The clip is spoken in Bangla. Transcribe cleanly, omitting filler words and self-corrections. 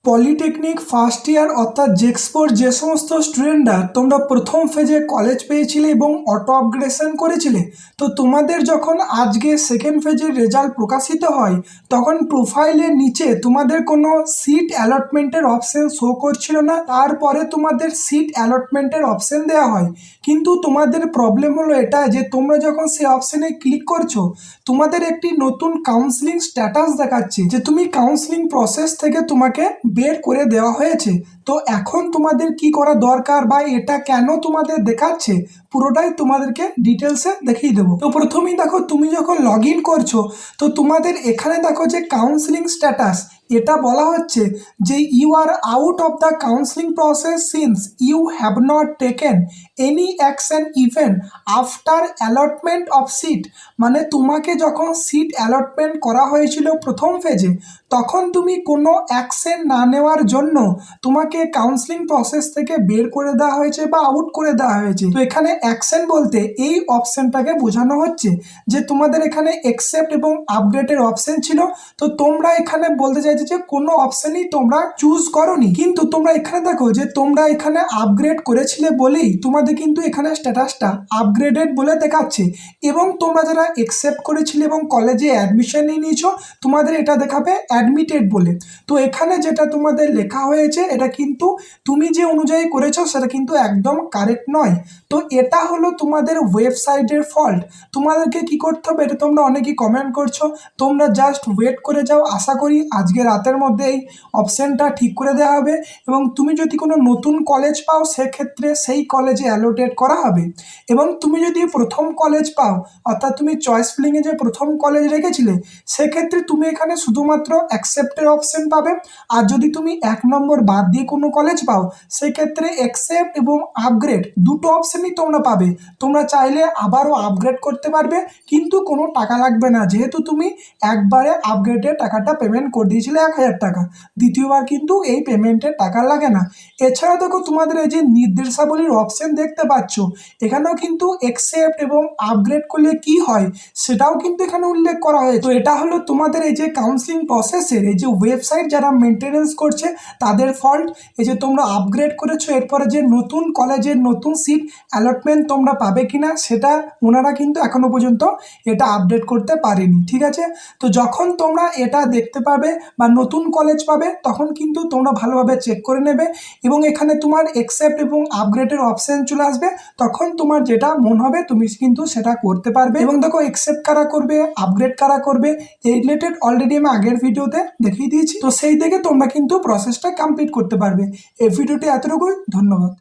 পলিটেকনিক ফার্স্ট ইয়ার অর্থাৎ জেক্সপোর যে সমস্ত স্টুডেন্টরা তোমরা প্রথম ফেজে কলেজ পেয়েছিলে এবং অটো আপগ্রেডেশন করেছিলে, তো তোমাদের যখন আজকে সেকেন্ড ফেজের রেজাল্ট প্রকাশিত হয় তখন প্রোফাইলের নিচে তোমাদের কোনো সিট অ্যালটমেন্টের অপশন শো করছিল না। তারপরে তোমাদের সিট অ্যালটমেন্টের অপশন দেওয়া হয়, কিন্তু তোমাদের প্রবলেম হলো এটা যে তোমরা যখন সেই অপশনে ক্লিক করছো তোমাদের একটি নতুন কাউন্সিলিং স্ট্যাটাস দেখাচ্ছে যে তুমি কাউন্সিলিং প্রসেস থেকে তোমাকে বের করে দেওয়া হয়েছে। তো এখন তোমাদের কি করা দরকার বা এটা কেন তোমাদের দেখাচ্ছে পুরোটাই তোমাদেরকে ডিটেলসে দেখিয়ে দেবো। তো প্রথমেই দেখো, তুমি যখন লগ ইন করছো তো তোমাদের এখানে দেখো যে কাউন্সিলিং স্ট্যাটাস, এটা বলা হচ্ছে যে you are out of the counselling process since you have not taken any action even after allotment of seat. মানে তোমাকে যখন সিট অ্যালটমেন্ট করা হয়েছিল প্রথম ফেজে তখন তুমি কোনো অ্যাকশন না নেওয়ার জন্য তোমাকে কাউন্সিলিং প্রসেস থেকে বের করে দেওয়া হয়েছে বা আউট করে দেওয়া হয়েছে। তো এখানে অ্যাকশন বলতে এই অপশনটাকে বোঝানো হচ্ছে যে তোমাদের এখানে অ্যাকসেপ্ট এবং আপডেটের অপশন ছিল, তো তোমরা এখানে বলতে চাইছো যে কোনো অপশনই তোমরা চুজ করোনি, কিন্তু তোমরা এখানে দেখো যে তোমরা এখানে আপগ্রেড করেছিলে বলেই তোমাদের কিন্তু এখানে স্ট্যাটাসটা আপগ্রেডেড বলে দেখাচ্ছে। এবং তোমরা যারা অ্যাকসেপ্ট করেছিলে এবং কলেজে অ্যাডমিশন নিয়ে নিয়েছো তোমাদের এটা দেখাবে অ্যাডমিটেড বলে। তো এখানে যেটা তোমাদের লেখা হয়েছে এটা কিন্তু তুমি যে অনুযায়ী করেছো সেটা কিন্তু একদম কারেক্ট নয়। তো এটা হলো তোমাদের ওয়েবসাইটের ফল্ট। তোমাদেরকে কি করতে হবে, এটা তোমরা অনেকেই কমেন্ট করছো, তোমরা জাস্ট ওয়েট করে যাও। আশা করি আজকে রাতের মধ্যে এই অপশানটা ঠিক করে দেওয়া হবে এবং তুমি যদি কোনো নতুন কলেজ পাও সেক্ষেত্রে সেই কলেজে অ্যালোটেড করা হবে। এবং তুমি যদি প্রথম কলেজ পাও অর্থাৎ তুমি চয়েস ফিলিংয়ে যে প্রথম কলেজ রেখেছিলে সেক্ষেত্রে তুমি এখানে শুধুমাত্র অ্যাকসেপ্টের অপশন পাবে। আর যদি তুমি 1 নম্বর বাদ দিয়ে কোনো কলেজ পাও সেক্ষেত্রে অ্যাকসেপ্ট এবং আপগ্রেড দুটো অপশনই তোমরা পাবে। তোমরা চাইলে আবারও আপগ্রেড করতে পারবে, কিন্তু কোনো টাকা লাগবে না, যেহেতু তুমি একবারে আপগ্রেডের টাকাটা পেমেন্ট করে দিয়েছিলে 1000 টাকা, দ্বিতীয়বার কিন্তু এই পেমেন্টের টাকা লাগে না। এছাড়া দেখো তোমাদের এই যে নির্দেশাবলীর অপশন দেখতে পাচ্ছ এখানেও কিন্তু অ্যাকসেপ্ট এবং আপগ্রেড করলে কি হয় সেটাও কিন্তু এখানে উল্লেখ করা হয়েছে। তো এটা হলো তোমাদের এই যে কাউন্সিলিং প্রসেসের এই যে ওয়েবসাইট যারা মেনটেনেন্স করছে তাদের ফল্ট। এই যে তোমরা আপগ্রেড করেছো এরপরে যে নতুন কলেজের নতুন সিট অ্যালটমেন্ট তোমরা পাবে কিনা সেটা ওনারা কিন্তু এখনো পর্যন্ত এটা আপডেট করতে পারেনি, ঠিক আছে। তো যখন তোমরা এটা দেখতে পাবে বা নতুন কলেজ পাবে তখন কিন্তু তোমরা ভালোভাবে চেক করে নেবে এবং এখানে তোমার অ্যাকসেপ্ট এবং আপগ্রেডের অপশন চলে আসবে, তখন তোমার যেটা মন হবে তুমি কিন্তু সেটা করতে পারবে। এবং দেখো অ্যাকসেপ্ট কারা করবে আপগ্রেড কারা করবে এই রিলেটেড অলরেডি আমি আগের ভিডিওতে দেখিয়ে দিয়েছি, তো সেই থেকে তোমরা কিন্তু প্রসেসটা কমপ্লিট করতে পারবে। এই ভিডিওটি এতটুকুই, ধন্যবাদ।